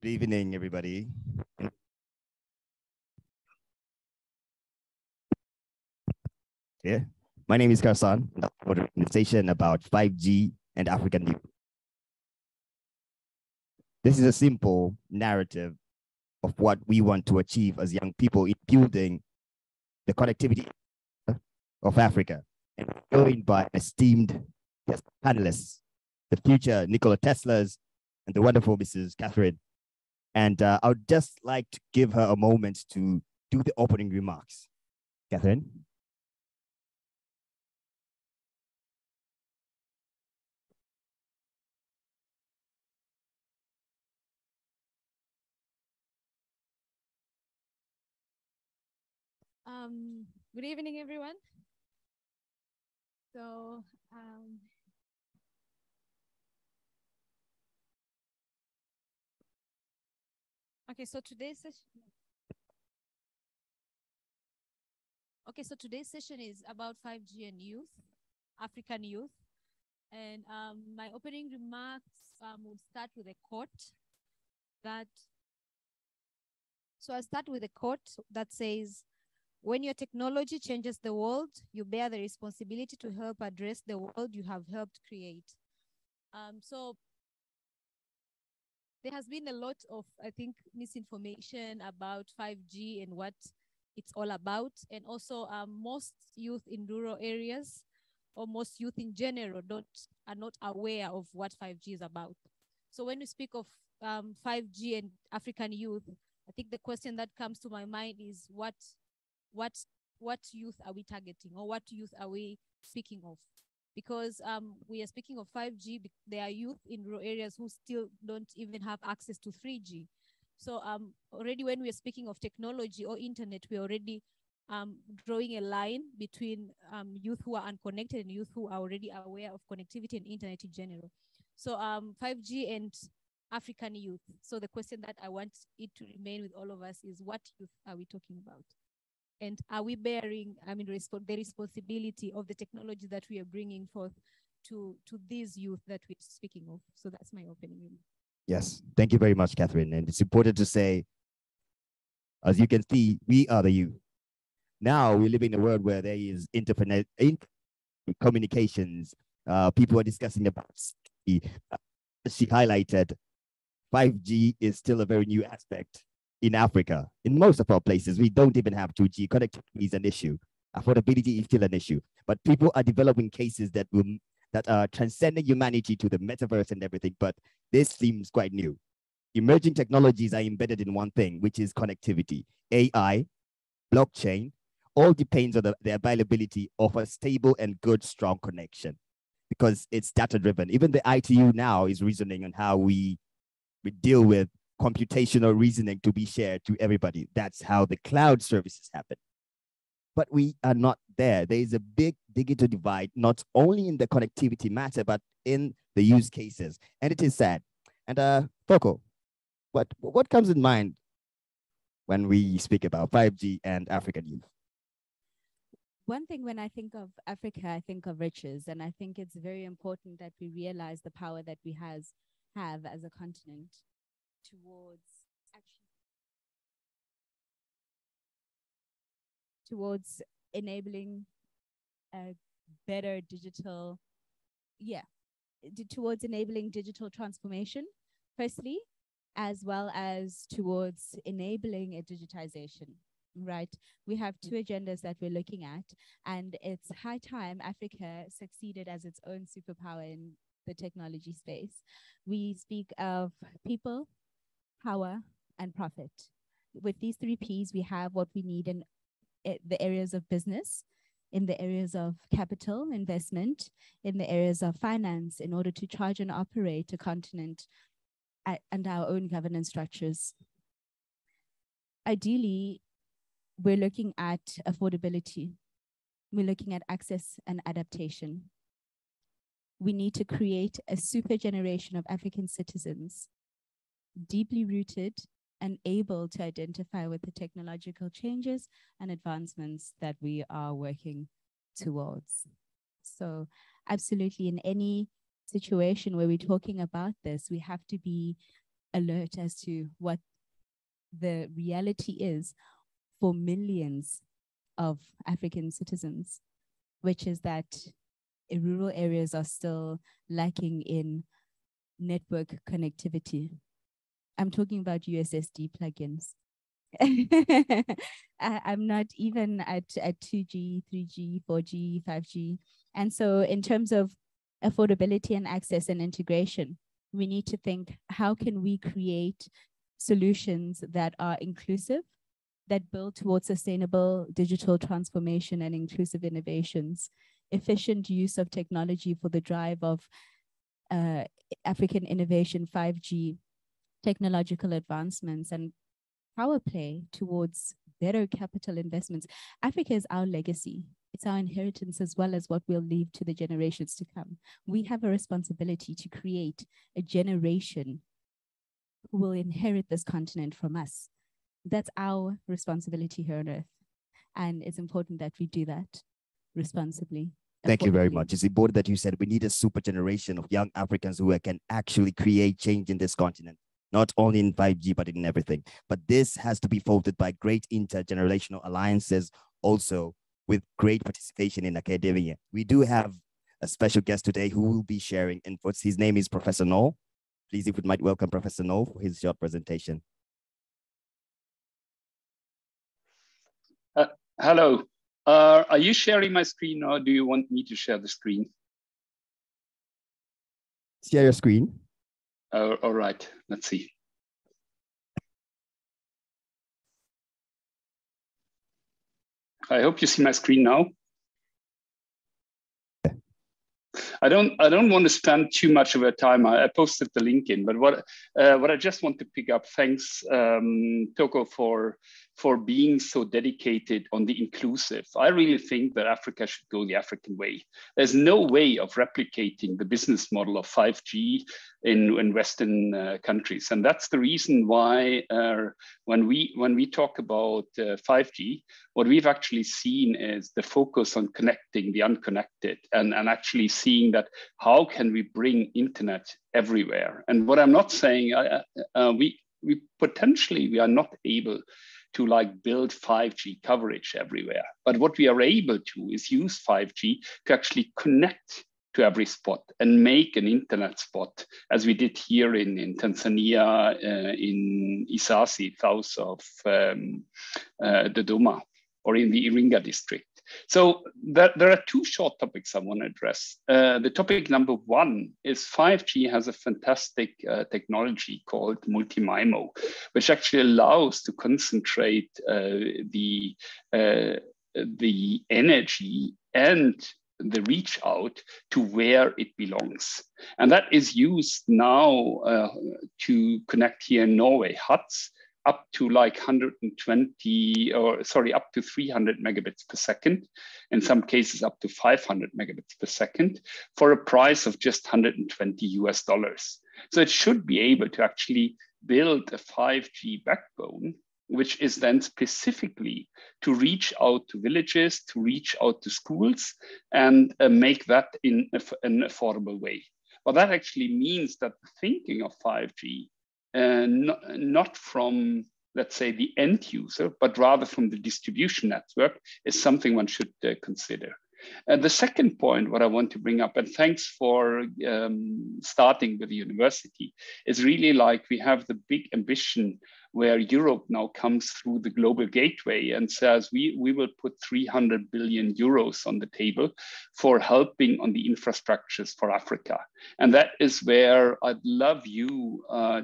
Good evening, everybody. Yeah. My name is Karsan, for the organization about 5G and African youth. This is a simple narrative of what we want to achieve as young people in building the connectivity of Africa. And joined by esteemed panelists, the future Nikola Teslas and the wonderful Mrs. Catherine. And I would just like to give her a moment to do the opening remarks. Catherine? Good evening, everyone. So, okay, so today's session is about 5G and youth, African youth. And my opening remarks will start with a quote I'll start with a quote that says, "When your technology changes the world, you bear the responsibility to help address the world you have helped create." So there has been a lot of, I think, misinformation about 5G and what it's all about. And also most youth in rural areas, or most youth in general, are not aware of what 5G is about. So when we speak of 5G and African youth, I think the question that comes to my mind is what youth are we targeting, or what youth are we speaking of? Because we are speaking of 5G, there are youth in rural areas who still don't even have access to 3G. So already when we are speaking of technology or internet, we're already drawing a line between youth who are unconnected and youth who are already aware of connectivity and internet in general. So 5G and African youth. So the question that I want it to remain with all of us is, what youth are we talking about? And are we bearing, the responsibility of the technology that we are bringing forth to these youth that we're speaking of? So that's my opening. Yes, thank you very much, Catherine. And it's important to say, as you can see, we are the youth. Now we live in a world where there is internet communications. People are discussing about, she highlighted, 5G is still a very new aspect in Africa. In most of our places, we don't even have 2G. Connectivity is an issue. Affordability is still an issue. But people are developing cases that are transcending humanity to the metaverse and everything. But this seems quite new. Emerging technologies are embedded in one thing, which is connectivity. AI, blockchain, all depends on the availability of a stable and good, strong connection, because it's data-driven. Even the ITU now is reasoning on how we deal with computational reasoning to be shared to everybody. That's how the cloud services happen. But we are not there. There is a big digital divide, not only in the connectivity matter, but in the use cases. And it is sad. And Foko, what comes in mind when we speak about 5G and African youth? One thing, when I think of Africa, I think of riches. And I think it's very important that we realize the power that we have as a continent towards enabling a better digital, towards enabling digital transformation, firstly, as well as towards enabling a digitization. Right, we have two agendas that we're looking at, and it's high time Africa succeeded as its own superpower in the technology space. We speak of people, power, and profit. With these three P's, we have what we need in the areas of business, in the areas of capital investment, in the areas of finance, in order to charge and operate a continent and our own governance structures. Ideally, we're looking at affordability. We're looking at access and adaptation. We need to create a super generation of African citizens, deeply rooted and able to identify with the technological changes and advancements that we are working towards. So absolutely, in any situation where we're talking about this, we have to be alert as to what the reality is for millions of African citizens, which is that rural areas are still lacking in network connectivity. I'm talking about USSD plugins. I'm not even at 2G, 3G, 4G, 5G. And so in terms of affordability and access and integration, we need to think, how can we create solutions that are inclusive, that build towards sustainable digital transformation and inclusive innovations, efficient use of technology for the drive of African innovation, 5G, technological advancements, and power play towards better capital investments. Africa is our legacy. It's our inheritance as well as what we'll leave to the generations to come. We have a responsibility to create a generation who will inherit this continent from us. That's our responsibility here on Earth. And it's important that we do that responsibly. Thank you very much. It's important that you said we need a super generation of young Africans who can actually create change in this continent, not only in 5G, but in everything. But this has to be folded by great intergenerational alliances, also with great participation in academia. We do have a special guest today who will be sharing inputs. His name is Professor Noel. Please, if we might welcome Professor Noel for his short presentation. Hello. Are you sharing my screen, or do you want me to share the screen? Share your screen. All right, let's see. I hope you see my screen now. I don't want to spend too much of our time. I posted the link in, but what I just want to pick up, thanks Toko for being so dedicated on the inclusive. I really think that Africa should go the African way. There's no way of replicating the business model of 5G in Western countries. And that's the reason why when we talk about 5G, what we've actually seen is the focus on connecting the unconnected and actually seeing that how can we bring internet everywhere. And what I'm not saying, we are not able to like build 5G coverage everywhere. But what we are able to is use 5G to actually connect to every spot and make an internet spot, as we did here in Tanzania, in Isasi, south of Dodoma, or in the Iringa district. So there are two short topics I want to address. The topic number one is 5G has a fantastic technology called multi-MIMO, which actually allows to concentrate the energy and the reach out to where it belongs. And that is used now to connect here in Norway, HUTs, up to like 120, up to 300 megabits per second, in some cases up to 500 megabits per second, for a price of just $120 US. So it should be able to actually build a 5G backbone, which is then specifically to reach out to villages, to reach out to schools, and make that in an affordable way. Well, that actually means that the thinking of 5G, not from, let's say, the end user, but rather from the distribution network, is something one should consider. The second point, what I want to bring up, and thanks for starting with the university, is really like we have the big ambition where Europe now comes through the global gateway and says we will put 300 billion euros on the table for helping on the infrastructures for Africa. And that is where I'd love you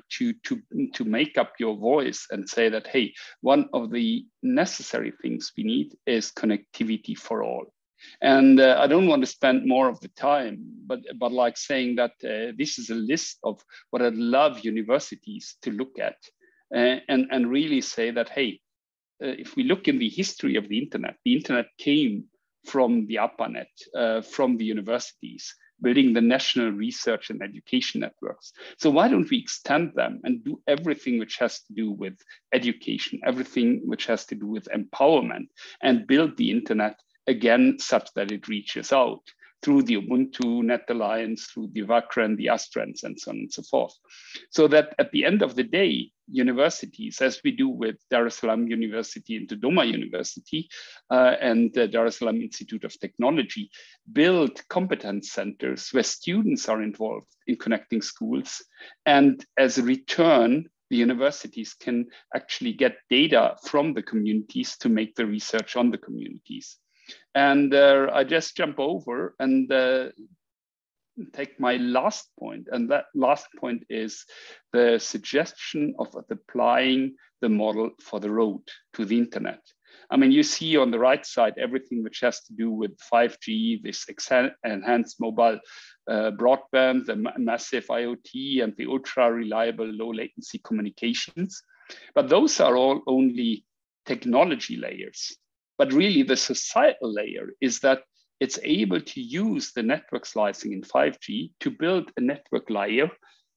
to make up your voice and say that, hey, one of the necessary things we need is connectivity for all. And I don't want to spend more of the time, but like saying that this is a list of what I'd love universities to look at and really say that, hey, if we look in the history of the internet came from the ARPANET, from the universities, building the national research and education networks. So why don't we extend them and do everything which has to do with education, everything which has to do with empowerment, and build the internet again, such that it reaches out. through the Ubuntu Net Alliance, through the Vagrant, the Astrans, and so on and so forth. So that at the end of the day, universities, as we do with Dar es Salaam University and Dodoma University and the Dar es Salaam Institute of Technology, build competence centers where students are involved in connecting schools. And as a return, the universities can actually get data from the communities to make the research on the communities. And I just jump over and take my last point. And that last point is the suggestion of applying the model for the road to the internet. I mean, you see on the right side, everything which has to do with 5G, this enhanced mobile broadband, the massive IoT, and the ultra reliable low latency communications. But those are all only technology layers. But really the societal layer is that it's able to use the network slicing in 5G to build a network layer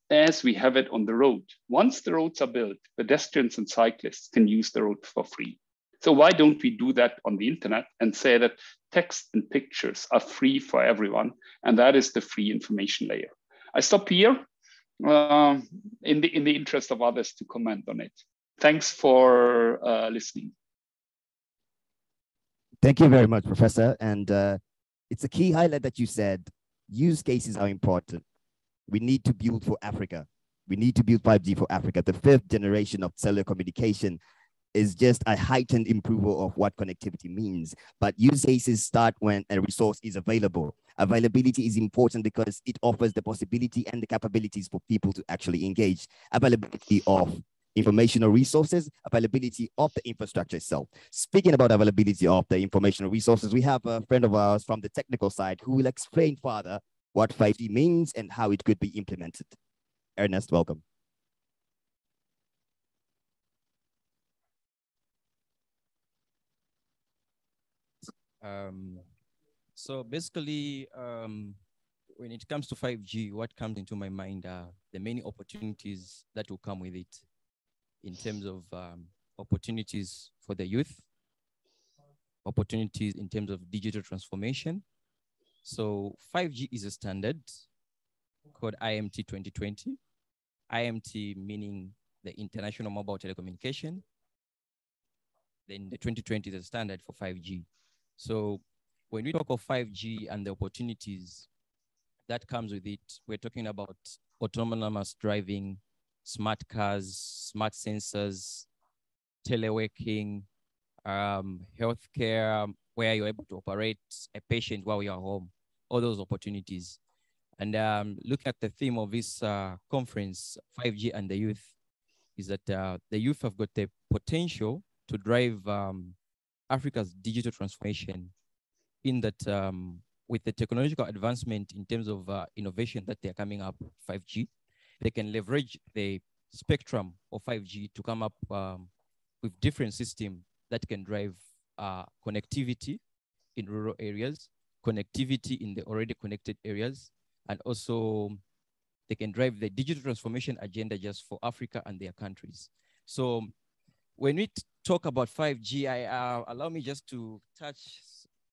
as we have it on the road. Once the roads are built, pedestrians and cyclists can use the road for free. So why don't we do that on the internet and say that text and pictures are free for everyone, and that is the free information layer. I stop here in the interest of others to comment on it. Thanks for listening. Thank you very much, Professor. And it's a key highlight that you said, use cases are important. We need to build for Africa. We need to build 5G for Africa. The 5th generation of cellular communication is just a heightened improvement of what connectivity means. But use cases start when a resource is available. Availability is important because it offers the possibility and the capabilities for people to actually engage. Availability of informational resources, availability of the infrastructure itself. Speaking about availability of the informational resources, we have a friend of ours from the technical side who will explain further what 5G means and how it could be implemented. Ernest, welcome. So basically, when it comes to 5G, what comes into my mind are the many opportunities that will come with it in terms of opportunities for the youth, opportunities in terms of digital transformation. So 5G is a standard called IMT 2020. IMT meaning the International Mobile Telecommunication. Then the 2020 is a standard for 5G. So when we talk of 5G and the opportunities that comes with it, we're talking about autonomous driving, smart cars, smart sensors, teleworking, healthcare, where you're able to operate a patient while you're home, all those opportunities. And looking at the theme of this conference, 5G and the youth, is that the youth have got the potential to drive Africa's digital transformation in that with the technological advancement in terms of innovation that they're coming up, 5G, they can leverage the spectrum of 5G to come up with different systems that can drive connectivity in rural areas, connectivity in the already connected areas, and also they can drive the digital transformation agenda just for Africa and their countries. So when we talk about 5G, allow me just to touch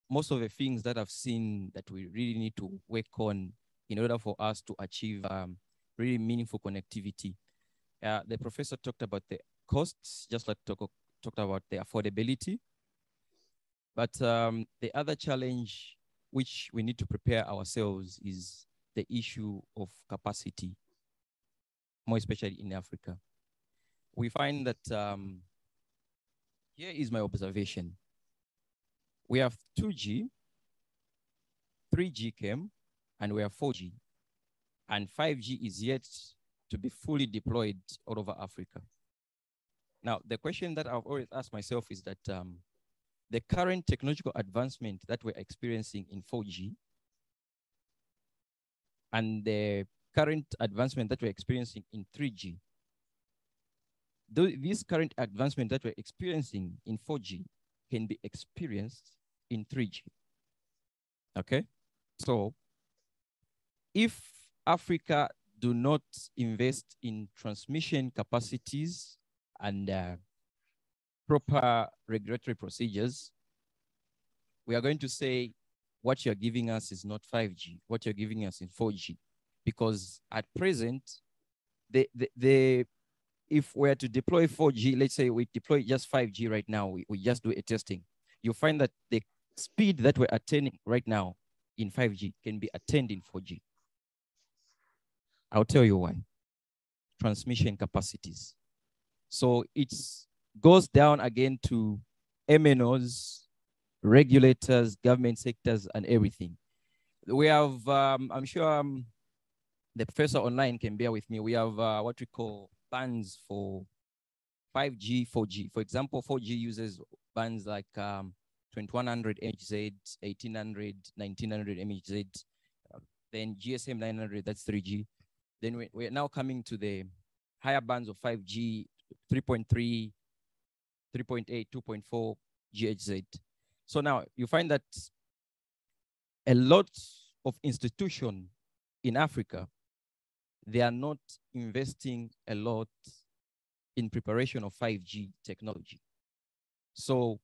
most of the things that I've seen that we really need to work on in order for us to achieve really meaningful connectivity. The professor talked about the costs, just like talked about the affordability. But the other challenge which we need to prepare ourselves is the issue of capacity, more especially in Africa. We find that here is my observation. We have 2G, 3G came, and we have 4G. And 5G is yet to be fully deployed all over Africa. Now, the question that I've always asked myself is that the current technological advancement that we're experiencing in 4G and the current advancement that we're experiencing in 3G, this current advancement that we're experiencing in 4G can be experienced in 3G. Okay? So if Africa do not invest in transmission capacities and proper regulatory procedures, we are going to say what you're giving us is not 5G. What you're giving us is 4G. Because at present, if we're to deploy 4G, let's say we deploy just 5G right now, we just do a testing, you find that the speed that we're attaining right now in 5G can be attained in 4G. I'll tell you why. Transmission capacities. So it goes down again to MNOs, regulators, government sectors, and everything. We have, I'm sure the professor online can bear with me. We have what we call bands for 5G, 4G. For example, 4G uses bands like 2100 MHz, 1800, 1900 MHz, then GSM 900, that's 3G. Then we're now coming to the higher bands of 5G, 3.3, 3.8, 2.4 GHz. So now you find that a lot of institutions in Africa, they are not investing a lot in preparation of 5G technology. So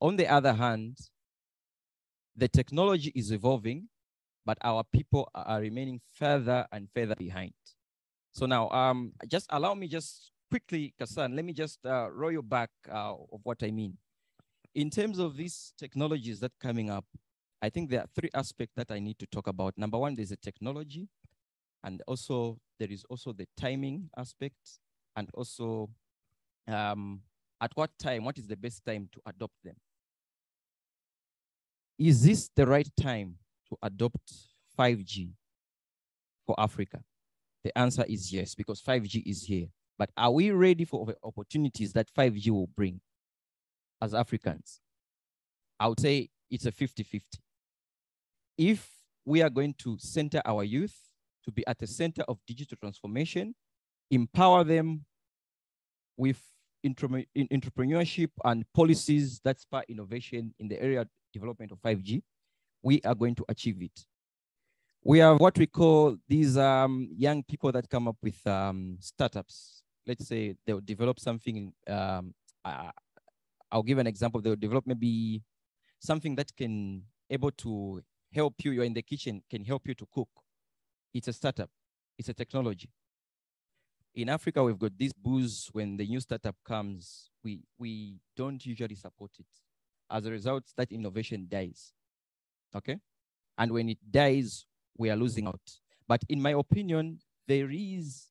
on the other hand, the technology is evolving, but our people are remaining further and further behind. So now, just allow me just quickly, Kassan, let me just roll you back of what I mean. In terms of these technologies that are coming up, I think there are three aspects that I need to talk about. Number one, there's a technology, and also there is also the timing aspect, and also at what time, what is the best time to adopt them? Is this the right time to adopt 5G for Africa? The answer is yes, because 5G is here. But are we ready for the opportunities that 5G will bring as Africans? I would say it's a 50-50. If we are going to center our youth to be at the center of digital transformation, empower them with entrepreneurship and policies that spur innovation in the area of development of 5G, we are going to achieve it. We have what we call these young people that come up with startups. Let's say they'll develop something. I'll give an example. They'll develop maybe something that can able to help you. You're in the kitchen, can help you to cook. It's a startup. It's a technology. In Africa, we've got this booze. When the new startup comes, we don't usually support it. As a result, that innovation dies. Okay? And when it dies, we are losing out. But in my opinion, there is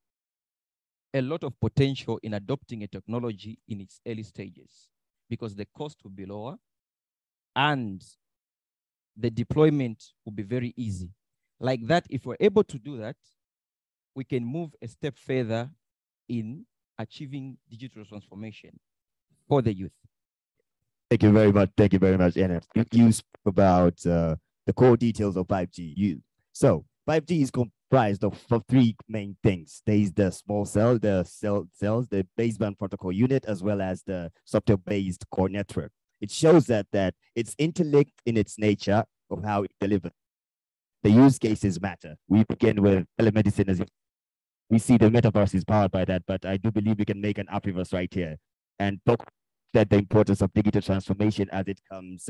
a lot of potential in adopting a technology in its early stages because the cost will be lower and the deployment will be very easy. Like that, if we're able to do that, we can move a step further in achieving digital transformation for the youth. Thank you very much. Thank you very much, Enef. You spoke about the core details of 5G. So 5G is comprised of three main things. There is the small cell, the cells, the baseband protocol unit, as well as the software-based core network. It shows that it's interlinked in its nature of how it delivers. The use cases matter. We begin with telemedicine as we see the metaverse is powered by that, but I do believe we can make an Afriverse right here and talk about the importance of digital transformation as it comes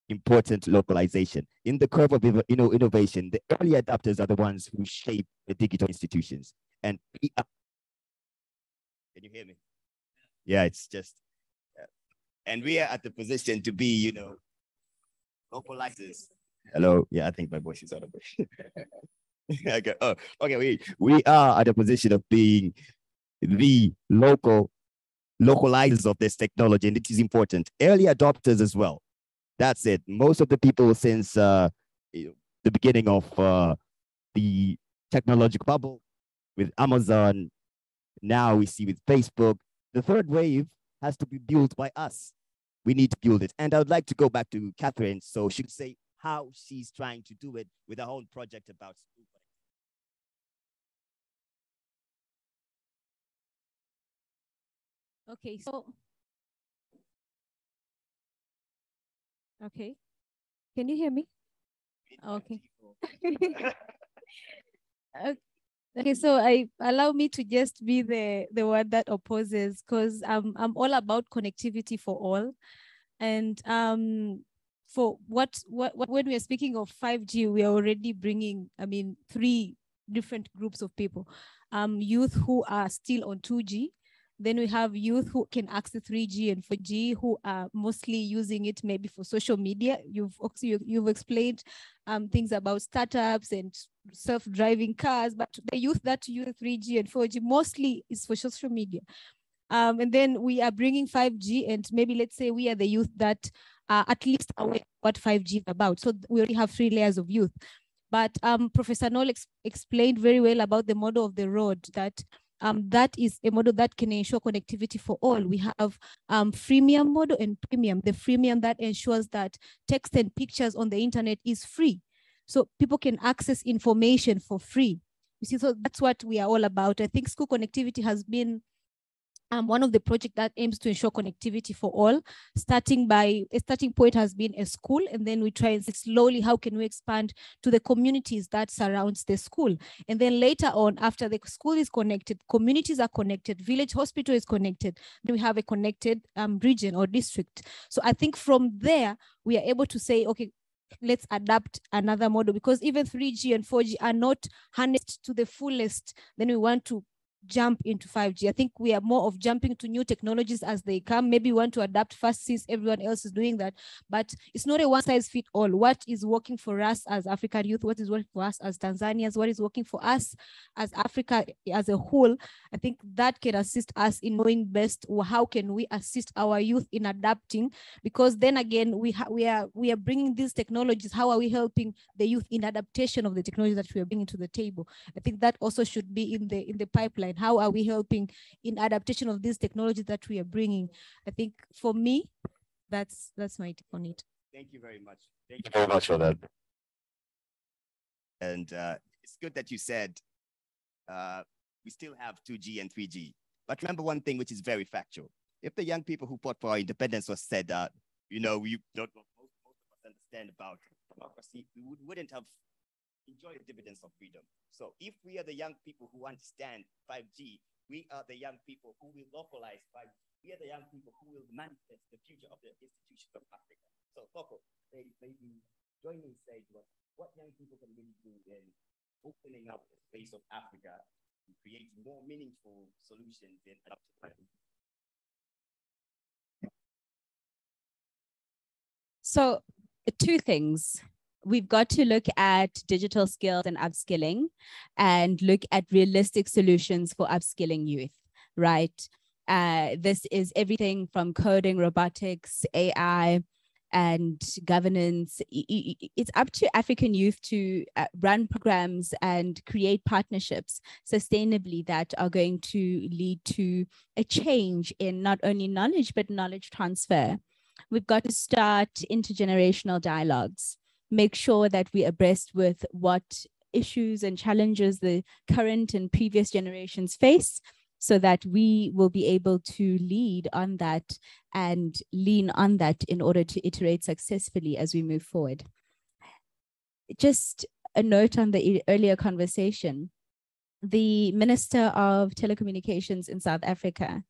important localization. In the curve of innovation, the early adopters are the ones who shape the digital institutions. And can you hear me? Yeah, it's just, and we are at the position to be, localizers. Hello, yeah, I think my voice is audible. Okay. Oh, okay, we are at the position of being the localizers of this technology, and it is important. Early adopters as well. That's it. Most of the people since the beginning of the technological bubble with Amazon, now we see with Facebook, the third wave has to be built by us. We need to build it. And I would like to go back to Catherine so she could say how she's trying to do it with her own project about school. Okay, so okay. Can you hear me? Okay. Okay, so allow me to just be the one that opposes because I'm all about connectivity for all. And for what when we are speaking of 5G, we are already bringing, I mean, 3 different groups of people. Youth who are still on 2G. Then we have youth who can access 3G and 4G, who are mostly using it maybe for social media. You've explained things about startups and self-driving cars, but the youth that use 3G and 4G mostly is for social media. And then we are bringing 5G, and maybe let's say we are the youth that are at least aware what 5G is about. So we already have 3 layers of youth. But Professor Noel explained very well about the model of the road, that that is a model that can ensure connectivity for all. We have freemium model and premium. The freemium that ensures that text and pictures on the internet is free. So people can access information for free. You see, so that's what we are all about. I think school connectivity has been one of the projects that aims to ensure connectivity for all. A starting point has been a school, and then we try and see slowly how can we expand to the communities that surrounds the school. And then later on, after the school is connected, communities are connected, village hospital is connected, then we have a connected region or district. So I think from there, we are able to say, okay, let's adapt another model, because even 3G and 4G are not harnessed to the fullest. Then we want to jump into 5G. I think we are more of jumping to new technologies as they come. Maybe we want to adapt fast since everyone else is doing that, but it's not a one size fit all. What is working for us as African youth? What is working for us as Tanzanians? What is working for us as Africa as a whole? I think that can assist us in knowing best how can we assist our youth in adapting, because then again, we are bringing these technologies. How are we helping the youth in adaptation of the technology that we are bringing to the table? I think that also should be in the pipeline. How are we helping in adaptation of these technologies that we are bringing? I think for me, that's my take on it. Thank you very much. Thank you very much for that. And it's good that you said we still have 2G and 3G. But remember one thing which is very factual. If the young people who fought for our independence was said that, you know, we don't most of us understand about democracy, we wouldn't have enjoy the dividends of freedom. So if we are the young people who understand 5G, we are the young people who will localize 5G. We are the young people who will manifest the future of the institutions of Africa. So Thoko, maybe join me and say what young people can really do in opening up the space of Africa and creating more meaningful solutions in adaptive. So 2 things. We've got to look at digital skills and upskilling, and look at realistic solutions for upskilling youth, right? This is everything from coding, robotics, AI, and governance. It's up to African youth to run programs and create partnerships sustainably that are going to lead to a change in not only knowledge, but knowledge transfer. We've got to start intergenerational dialogues. Make sure that we are abreast with what issues and challenges the current and previous generations face, so that we will be able to lead on that and lean on that in order to iterate successfully as we move forward. Just a note on the earlier conversation. The Minister of Telecommunications in South Africa,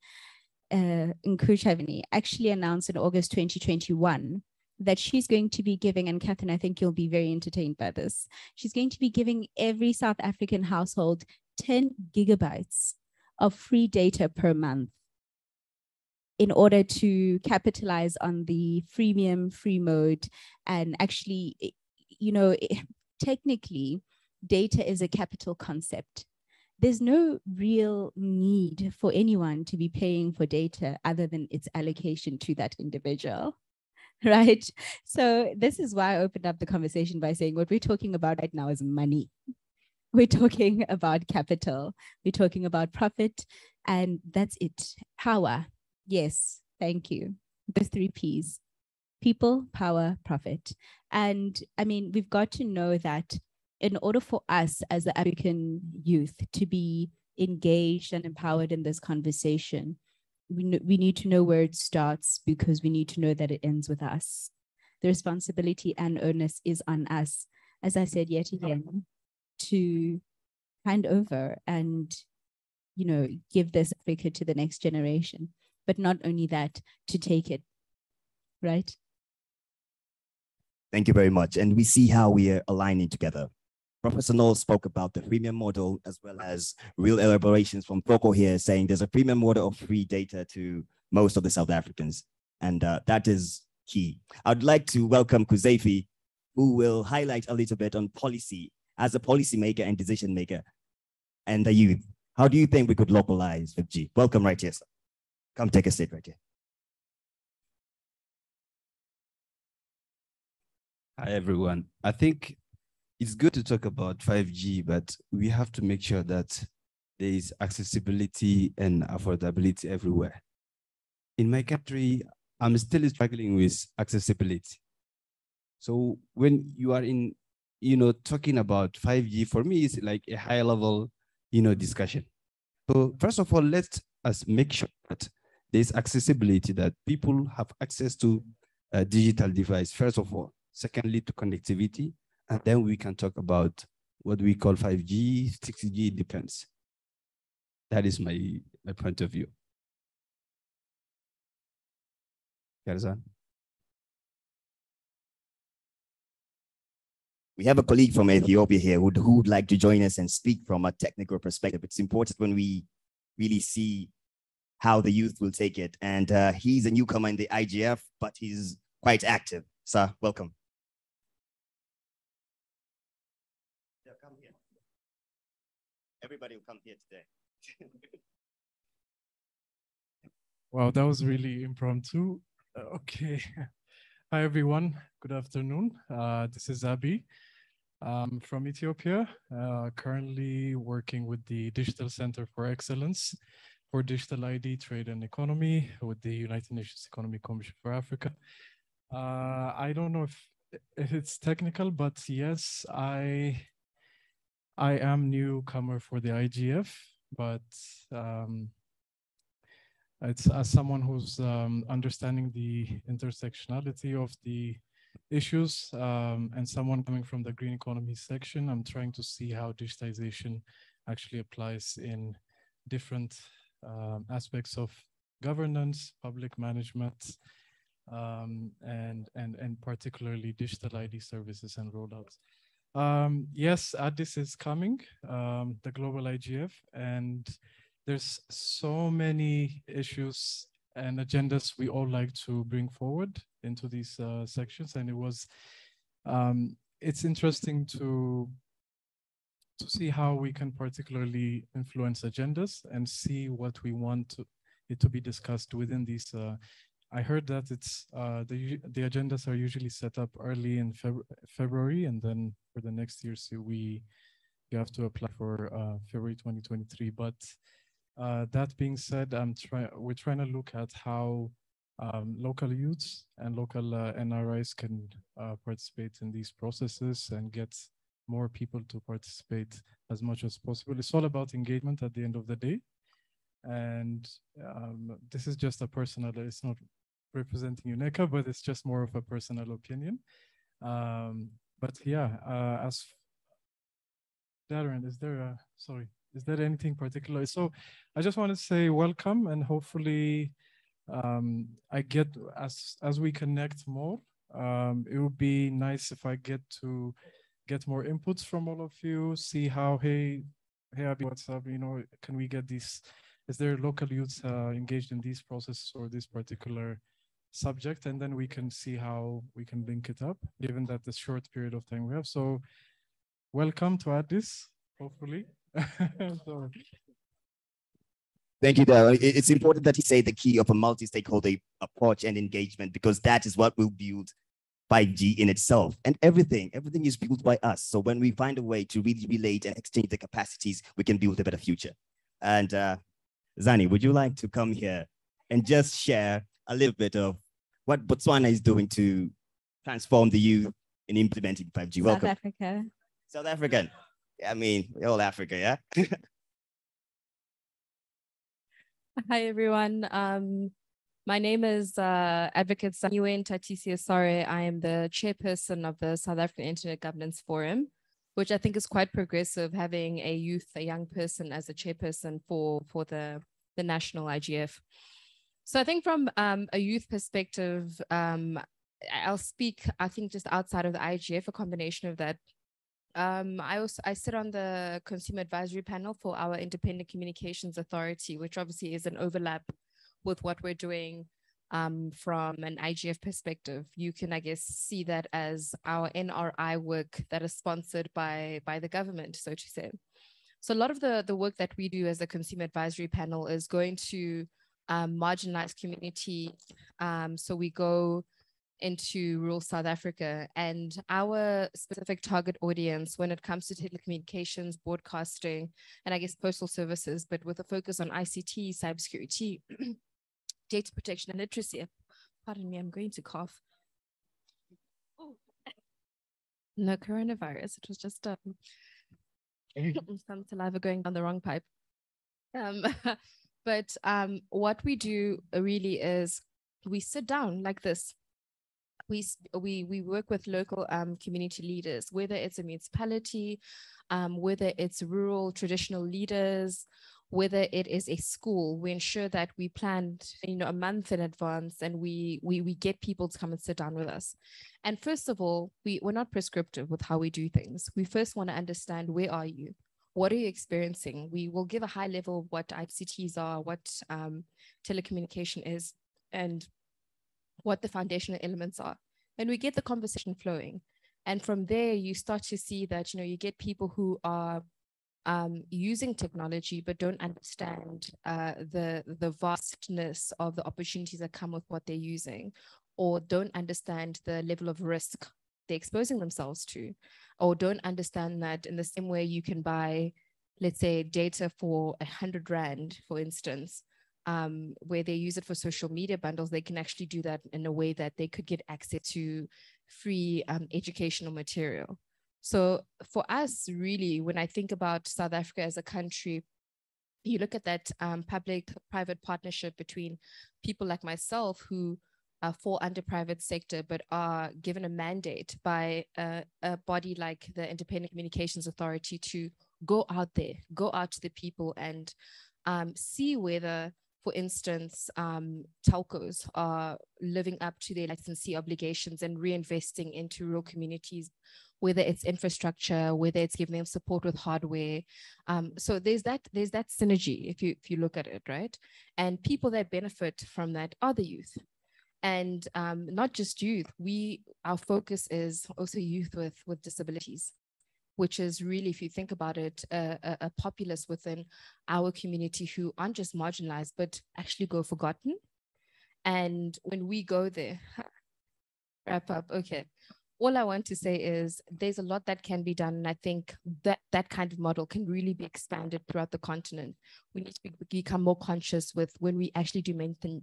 Nkuchavini, actually announced in August 2021 that she's going to be giving, and Catherine, I think you'll be very entertained by this, she's going to be giving every South African household 10 gigabytes of free data per month in order to capitalize on the freemium, free mode. And actually, you know, technically, data is a capital concept. There's no real need for anyone to be paying for data other than its allocation to that individual. Right? So this is why I opened up the conversation by saying what we're talking about right now is money. We're talking about capital. We're talking about profit, and that's it. Power. Yes, thank you. The 3 Ps: people, power, profit. And I mean, we've got to know that in order for us as the African youth to be engaged and empowered in this conversation, we need to know where it starts, because we need to know that it ends with us. The responsibility and onus is on us, as I said yet again, to hand over and, you know, give this Africa to the next generation. But not only that, to take it, right? Thank you very much. And we see how we are aligning together. Professor Noel spoke about the freemium model as well as real elaborations from Thoko here saying there's a freemium model of free data to most of the South Africans. And that is key. I'd like to welcome Kuzefi, who will highlight a little bit on policy as a policymaker and decision maker and the youth. How do you think we could localize 5G? Welcome right here, sir. Come take a seat right here. Hi, everyone. I think it's good to talk about 5G, but we have to make sure that there is accessibility and affordability everywhere. In my country, I'm still struggling with accessibility. So when you are in, talking about 5G, for me, it's like a high level, discussion. So first of all, let us make sure that there's accessibility, that people have access to a digital device, first of all. Secondly, to connectivity. And then we can talk about what we call 5G, 6G, depends. That is my point of view. Garzan? We have a colleague from Ethiopia here who would like to join us and speak from a technical perspective. It's important when we really see how the youth will take it. And he's a newcomer in the IGF, but he's quite active. Sir, welcome. Yeah, come here. Everybody will come here today. Wow, that was really impromptu. Okay. Hi, everyone. Good afternoon. This is Abi from Ethiopia, currently working with the Digital Center for Excellence for Digital ID, Trade and Economy with the United Nations Economic Commission for Africa. I don't know if it's technical, but yes, I am newcomer for the IGF, but it's as someone who's understanding the intersectionality of the issues and someone coming from the green economy section, I'm trying to see how digitization actually applies in different aspects of governance, public management, and particularly digital ID services and rollouts. Yes, Addis is coming, the global IGF, and there's so many issues and agendas we all like to bring forward into these sections, and it's interesting to see how we can particularly influence agendas and see what we want it to be discussed within these. I heard that it's the agendas are usually set up early in February, and then for the next year, so you have to apply for February 2023. But that being said, we're trying to look at how local youths and local NRIs can participate in these processes and get more people to participate as much as possible. It's all about engagement at the end of the day. And this is just a personal, it's not representing UNECA, but it's just more of a personal opinion. But yeah, as Darren, is there anything particular? So I just want to say welcome, and hopefully I get, as we connect more, it would be nice if I get to get more inputs from all of you, see how, hey Abby, what's up, can we get these, is there local youths engaged in these processes or this particular subject, and then we can see how we can link it up, given that the short period of time we have. So welcome to Addis, hopefully. So. Thank you, Darryl. It's important that you say the key of a multi-stakeholder approach and engagement, because that is what will build 5G in itself. And everything is built by us. So when we find a way to really relate and exchange the capacities, we can build a better future. And Zani, would you like to come here and just share a little bit of what Botswana is doing to transform the youth in implementing 5G? Welcome. South Africa. South African. I mean, we're all Africa, yeah? Hi, everyone. My name is Advocate Sanyuwe Ntatisi Asare. I am the chairperson of the South African Internet Governance Forum, which I think is quite progressive, having a young person as a chairperson for the national IGF. So I think from a youth perspective, I'll speak, I think, just outside of the IGF, a combination of that. I sit on the consumer advisory panel for our Independent Communications Authority, which obviously is an overlap with what we're doing from an IGF perspective. You can, I guess, see that as our NRI work that is sponsored by the government, so to say. So a lot of the work that we do as a consumer advisory panel is going to marginalized community. So we go into rural South Africa, and our specific target audience when it comes to telecommunications, broadcasting, and I guess postal services, but with a focus on ICT, cybersecurity, data protection, and literacy. Pardon me, I'm going to cough. Oh. No coronavirus, it was just some saliva going down the wrong pipe. But what we do really is we sit down like this. We work with local community leaders, whether it's a municipality, whether it's rural traditional leaders, whether it is a school. We ensure that we plan, a month in advance, and we get people to come and sit down with us. And first of all, we're not prescriptive with how we do things. We first want to understand, where are you? What are you experiencing? We will give a high level of what ICTs are, what telecommunication is, and what the foundational elements are. And we get the conversation flowing. And from there, you start to see that, you get people who are using technology, but don't understand the vastness of the opportunities that come with what they're using, or don't understand the level of risk they're exposing themselves to, or don't understand that in the same way you can buy, let's say, data for 100 Rand, for instance, where they use it for social media bundles, they can actually do that in a way that they could get access to free educational material. So for us, really, when I think about South Africa as a country, you look at that public-private partnership between people like myself who fall under private sector, but are given a mandate by a body like the Independent Communications Authority to go out there, go out to the people and see whether, for instance, telcos are living up to their licensee obligations and reinvesting into rural communities, whether it's infrastructure, whether it's giving them support with hardware. So there's that synergy if you look at it, right? And people that benefit from that are the youth. And not just youth, our focus is also youth with disabilities, which is really, if you think about it, a populace within our community who aren't just marginalized, but actually go forgotten. And when we go there, wrap up, okay. All I want to say is there's a lot that can be done. And I think that kind of model can really be expanded throughout the continent. We need to become more conscious with when we actually do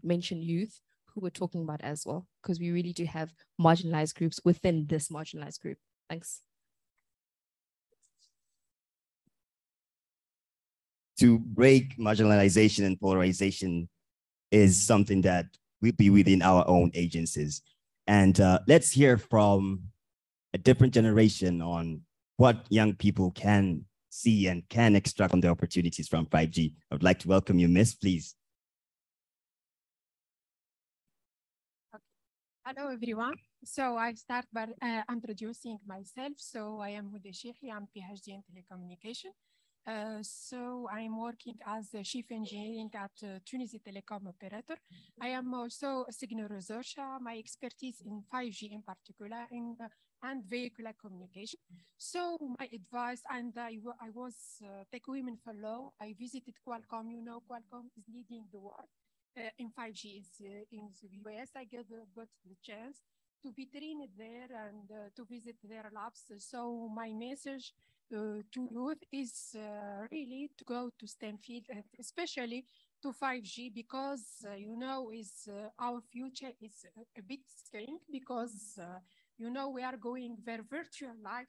mention youth, who we're talking about as well, because we really do have marginalized groups within this marginalized group. Thanks. To break marginalization and polarization is something that will be within our own agencies. And let's hear from a different generation on what young people can see and can extract from the opportunities from 5G. I would like to welcome you, Miss, please. Hello, everyone. So I start by introducing myself. So I am Huda Sheikhi. I'm PhD in telecommunication. So I'm working as a chief engineering at Tunisia Telecom operator. I am also a signal researcher. My expertise in 5G in particular and vehicular communication. So my advice, and I was Tech Women Fellow. I visited Qualcomm. Qualcomm is leading the world in 5G in the US. I got the chance to be trained there and to visit their labs. So my message to youth is really to go to STEM field, especially to 5G, because is our future is a bit scary, because we are going very virtual life,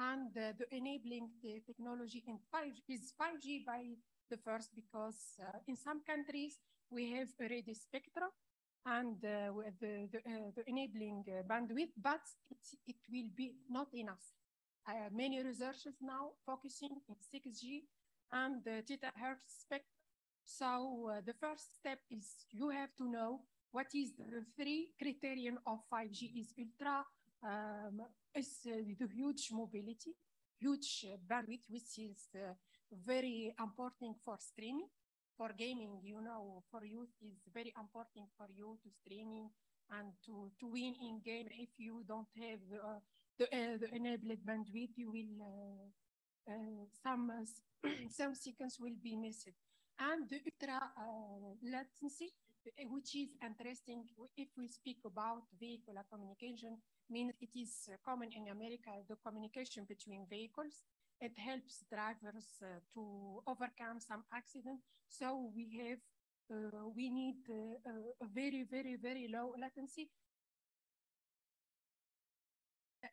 and the enabling the technology in 5G is 5G by the first, because in some countries we have already spectrum and the enabling bandwidth, but it will be not enough. Many researchers now focusing in 6G and the terahertz spectrum. So the first step is you have to know what is the three criterion of 5G is ultra, is the huge mobility, huge bandwidth, which is very important for streaming, for gaming, you know, for youth is very important for you to streaming and to win in game. If you don't have the enabled bandwidth, you will some sequence will be missed. And the ultra latency, which is interesting if we speak about vehicular communication, means it is common in America, the communication between vehicles. It helps drivers to overcome some accident. So we need a very, very, very low latency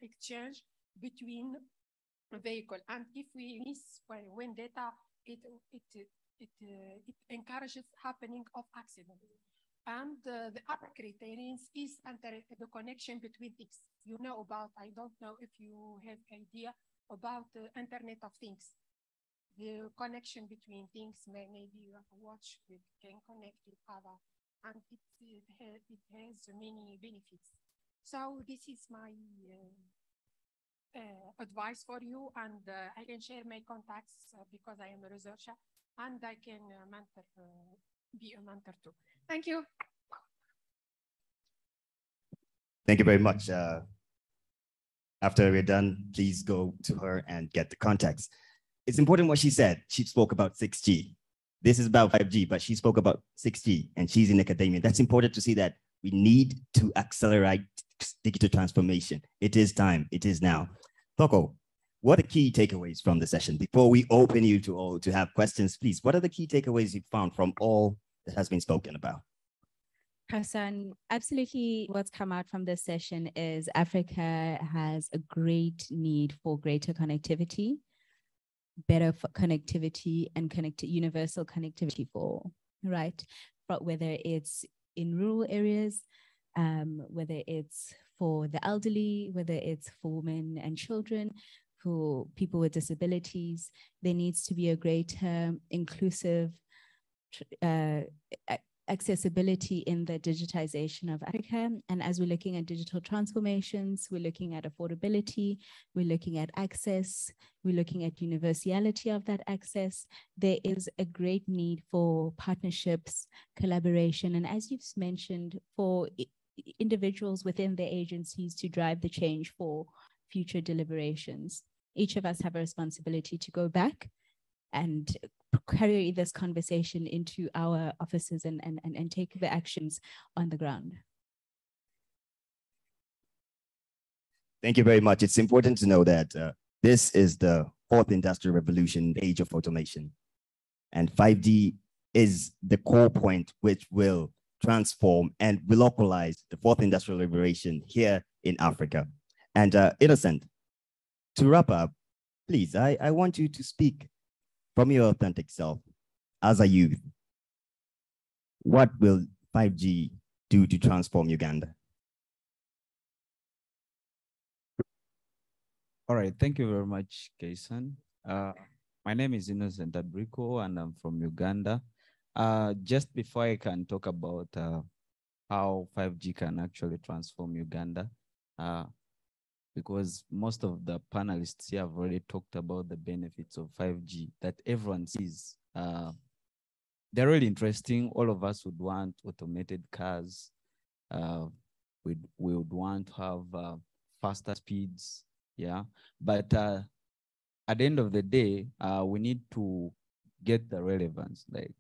exchange between a vehicle. And if we miss when data, it encourages happening of accidents. And the other criterion is the connection between things. You know about, I don't know if you have idea about the Internet of Things. The connection between things, maybe you have a watch that can connect with other, and it has many benefits. So this is my advice for you, and I can share my contacts because I am a researcher, and I can be a mentor too. Thank you. Thank you very much. After we're done, please go to her and get the contacts. It's important what she said. She spoke about 6G. This is about 5G, but she spoke about 6G, and she's in academia. That's important to see that we need to accelerate digital transformation. It is time. It is now. Toko, what are key takeaways from the session? Before we open you to all to have questions, please, what are the key takeaways you found from all that has been spoken about? Hassan, absolutely what's come out from this session is Africa has a great need for greater connectivity, better connectivity, and universal connectivity for, right? But whether it's in rural areas, whether it's for the elderly, whether it's for women and children, for people with disabilities, there needs to be a greater inclusive accessibility in the digitization of Africa. And as we're looking at digital transformations, we're looking at affordability, we're looking at access, we're looking at universality of that access. There is a great need for partnerships, collaboration, and as you've mentioned, for individuals within their agencies to drive the change for future deliberations. Each of us have a responsibility to go back and carry this conversation into our offices and take the actions on the ground. Thank you very much. It's important to know that this is the fourth industrial revolution, the age of automation. And 5G is the core point which will transform and will localize the fourth industrial revolution here in Africa. And Innocent, to wrap up, please, I want you to speak from your authentic self as a youth. What will 5G do to transform Uganda? All right, thank you very much, Kaysan. My name is Innocent Abriko, and I'm from Uganda. Just before I can talk about how 5G can actually transform Uganda, because most of the panelists here have already talked about the benefits of 5G that everyone sees. They're really interesting. All of us would want automated cars. We would want to have faster speeds, yeah. But at the end of the day, we need to get the relevance, like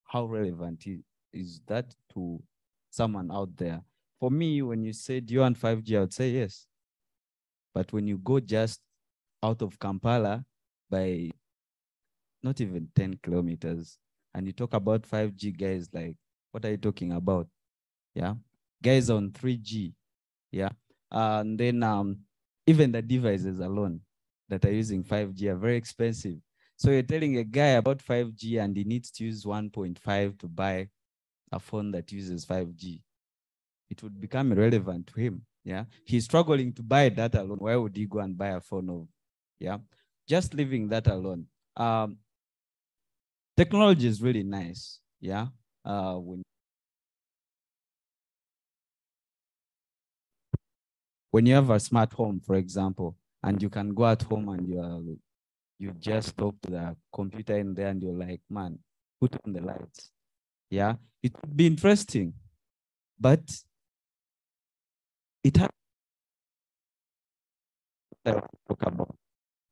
how relevant is that to someone out there? For me, when you say, do you want 5G, I would say yes. But when you go just out of Kampala by not even 10 kilometers and you talk about 5G, guys, like, what are you talking about? Yeah. Guys on 3G. Yeah. And then even the devices alone that are using 5G are very expensive. So you're telling a guy about 5G and he needs to use 1.5 to buy a phone that uses 5G. It would become irrelevant to him. Yeah, he's struggling to buy that alone. Why would he go and buy a phone of? Yeah, just leaving that alone. Technology is really nice. Yeah, when when you have a smart home, for example, and you can go at home and you just talk to the computer in there and you're like, man, put on the lights. Yeah, it would be interesting, but it has to talk about,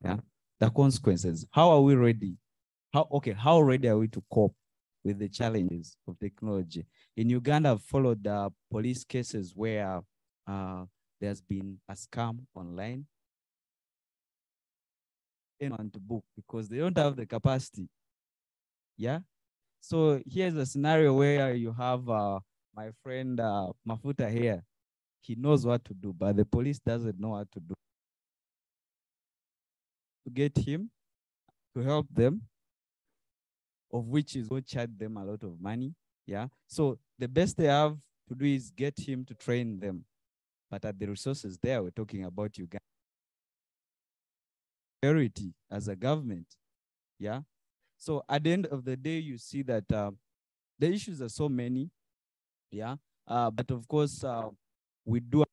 yeah, the consequences. How are we ready? How ready are we to cope with the challenges of technology? In Uganda, I've followed the police cases where there's been a scam online and to book because they don't have the capacity. Yeah. So here's a scenario where you have my friend Mafuta here. He knows what to do, but the police doesn't know what to do. To get him, to help them, of which is going to charge them a lot of money. Yeah. So the best they have to do is get him to train them. But at the resources there, we're talking about Uganda. Priority as a government. Yeah. So at the end of the day, you see that the issues are so many. Yeah. But of course, we do.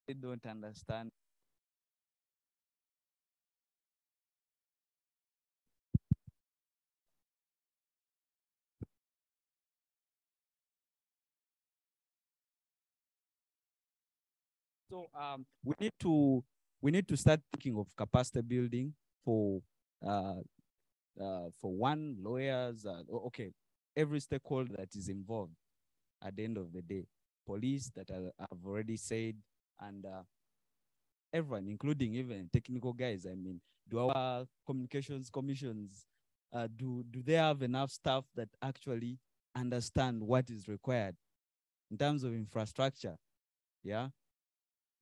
They don't understand. So we need to start thinking of capacity building uh, for one lawyers. Okay, every stakeholder that is involved at the end of the day, police that I've already said, and everyone, including even technical guys. I mean, do our communications commissions do they have enough staff that actually understand what is required in terms of infrastructure? Yeah.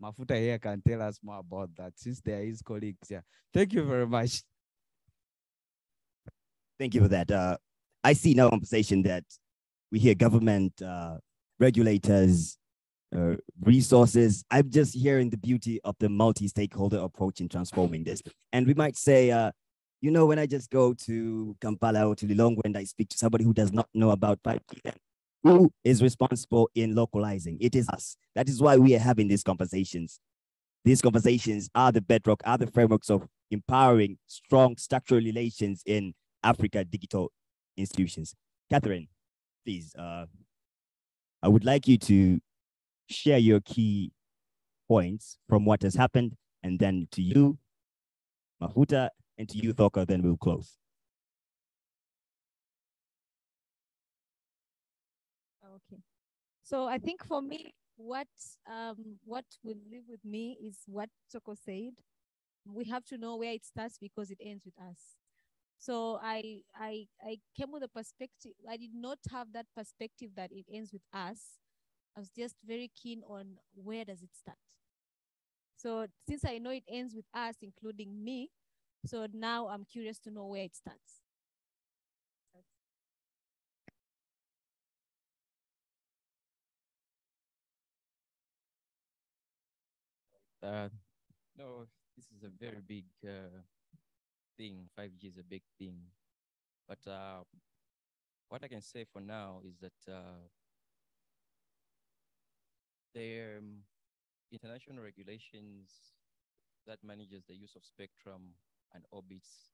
Mafuta here can tell us more about that since they are his colleagues. Yeah. Thank you very much. Thank you for that. I see now conversation that we hear government, regulators, resources. I'm just hearing the beauty of the multi-stakeholder approach in transforming this. And we might say, you know, when I just go to Kampala or to Lilongwe and I speak to somebody who does not know about 5G, then who is responsible in localizing? It is us. That is why we are having these conversations. These conversations are the bedrock, are the frameworks of empowering strong structural relations in Africa digital institutions. Catherine, please, I would like you to share your key points from what has happened, and then to you, Mafuta, and to you, Thoka, then we'll close. Okay. So I think for me, what will live with me is what Soko said. We have to know where it starts because it ends with us. So I came with a perspective. I did not have that perspective that it ends with us. I was just very keen on where does it start. So since I know it ends with us, including me, so now I'm curious to know where it starts. No, this is a very big thing. 5G is a big thing. But what I can say for now is that the international regulations that manages the use of spectrum and orbits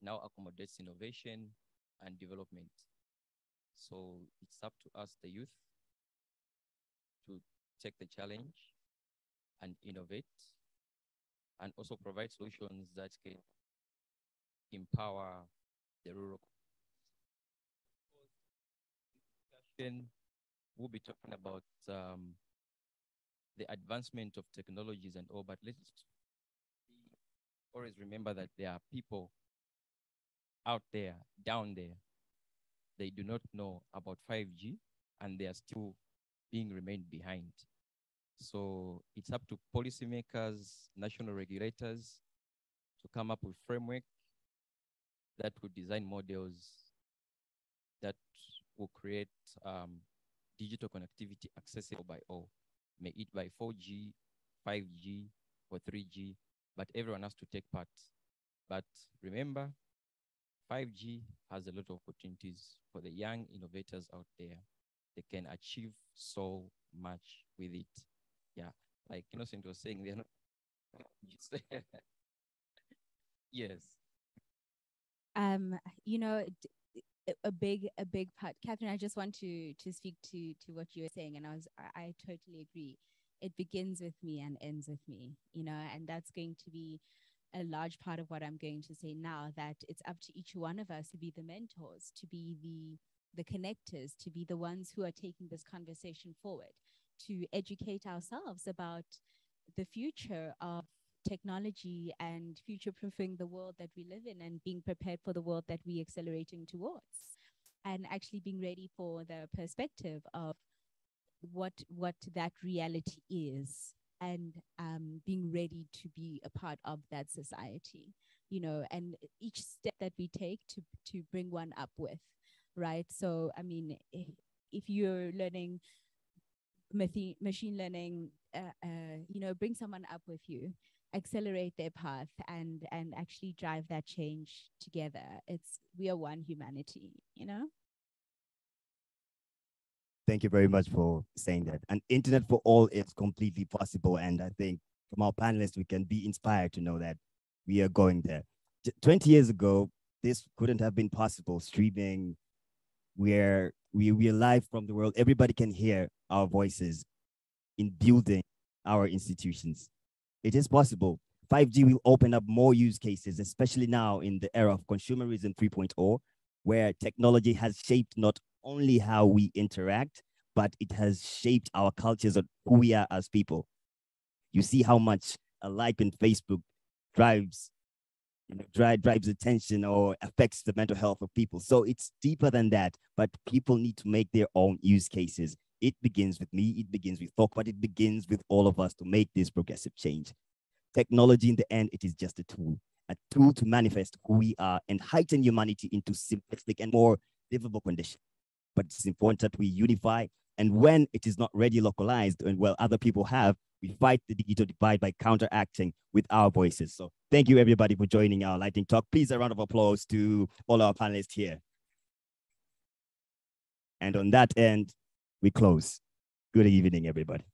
now accommodates innovation and development. So it's up to us, the youth, to take the challenge and innovate, and also provide solutions that can empower the rural. Discussion, we'll be talking about the advancement of technologies and all, but let's always remember that there are people out there, down there, they do not know about 5G and they are still being remained behind. So it's up to policymakers, national regulators to come up with framework that would design models that will create digital connectivity accessible by all, may it by 4G, 5G, or 3G, but everyone has to take part. But remember, 5G has a lot of opportunities for the young innovators out there. They can achieve so much with it. Yeah, like Innocent was saying, they're not. Yes. You know, a big part, Catherine, I just want to speak to what you were saying, and I totally agree. It begins with me and ends with me, you know, and that's going to be a large part of what I'm going to say now, that it's up to each one of us to be the mentors, to be the connectors, to be the ones who are taking this conversation forward, to educate ourselves about the future of technology and future-proofing the world that we live in and being prepared for the world that we're accelerating towards, and actually being ready for the perspective of what that reality is, and being ready to be a part of that society, you know, and each step that we take to bring one up with, right? So, I mean, if you're learning machine learning, you know, bring someone up with you, accelerate their path, and actually drive that change together. We are one humanity, you know? Thank you very much for saying that. And internet for all is completely possible. And I think from our panelists, we can be inspired to know that we are going there. 20 years ago, this couldn't have been possible. Streaming, where we are live from the world. Everybody can hear our voices in building our institutions. It is possible. 5G will open up more use cases, especially now in the era of consumerism 3.0, where technology has shaped not only how we interact, but it has shaped our cultures of who we are as people. You see how much a like on Facebook drives attention or affects the mental health of people. So it's deeper than that, but people need to make their own use cases. It begins with me, it begins with talk, but it begins with all of us to make this progressive change. Technology in the end, it is just a tool to manifest who we are and heighten humanity into simplistic and more livable conditions. But it's important that we unify, and when it is not ready localized and well other people have, we fight the digital divide by counteracting with our voices. So thank you everybody for joining our lightning talk. Please a round of applause to all our panelists here. And on that end, we close. Good evening, everybody.